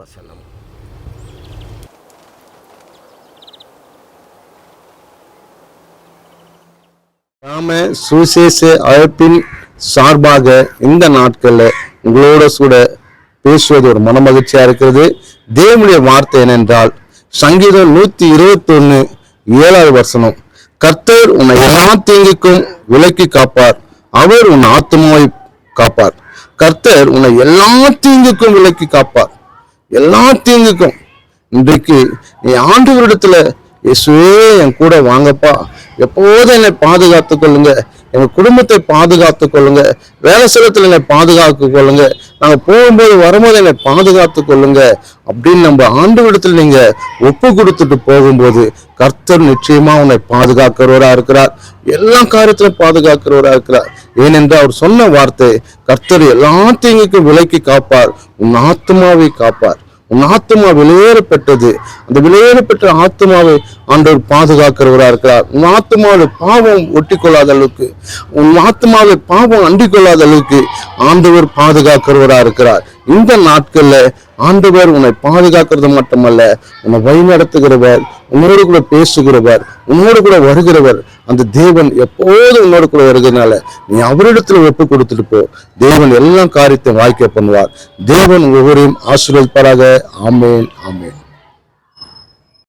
வசனம். நாம சுவிசேஷ அழைப்பின் சார்பாக இந்த நாட்கள்ல உங்களோட கூட பேசுவது ஒரு மனமகிழ்ச்சியா இருக்கிறது. தேவனுடைய வார்த்தை என்னென்றால் சங்கீதம் 121:7 கர்த்தர் உன்னை எல்லா தீங்குக்கும் விலக்கி காப்பார், அவர் உன் ஆத்துமாவை காப்பார். கர்த்தர் உன்னை எல்லா தீங்குக்கும் விலக்கி காப்பார், எல்லா தீங்குக்கும். இன்றைக்கு நீ ஆண்டவரிடத்துல இயேசுவே என் கூட வாங்கப்பா, எப்போதும் என்னை பாதுகாத்துக் கொள்ளுங்க, எங்க குடும்பத்தை பாதுகாத்துக் கொள்ளுங்க, வேலை ஸ்தலத்துல என்னை பாதுகாத்துக் கொள்ளுங்க, நாங்க போகும்போது வரும்போது என்னை பாதுகாத்துக் கொள்ளுங்க அப்படின்னு நம்ம ஆண்டவரிடத்துல நீங்க ஒப்பு கொடுத்துட்டு போகும்போது கர்த்தர் நிச்சயமா உன்னை பாதுகாக்கிறவரா இருக்கிறார், எல்லா காரியத்திலும் பாதுகாக்கிறவரா இருக்கிறார். ஏனென்றால் அவர் சொன்ன வார்த்தை, கர்த்தர் எல்லா தீங்குக்கும் விலக்கி காப்பார், உன் ஆத்துமாவை காப்பார். உன் ஆத்துமா வெளியேறப்பட்டது, அந்த வெளியேறப்பட்ட ஆத்துமாவை ஆண்டவர் பாதுகாக்கிறவரா இருக்கிறார். உன் ஆத்துமாவை பாவம் ஒட்டி கொள்ளாத அளவுக்கு, உன் ஆத்துமாவை பாவம் அண்டிக் கொள்ளாத அளவுக்கு ஆண்டவர் பாதுகாக்கிறவரா இருக்கிறார். இந்த நாட்கள்ல ஆண்டவர் உன்னை பாதுகாக்கிறது மட்டுமல்ல, உன்னை வழிநடத்துகிறவர், உன்னோடு கூட பேசுகிறவர், உன்னோடு கூட வருகிறவர். அந்த தேவன் எப்போது உன்னோடு கூட வருகிறதுனால நீ அவரிடத்துல ஒப்பு கொடுத்துட்டு போ, தேவன் எல்லா காரியத்தையும் வாய்க்க பண்ணுவார். தேவன் ஒவ்வொருவரையும் ஆசீர்வதிப்பாராக. ஆமென், ஆமென்.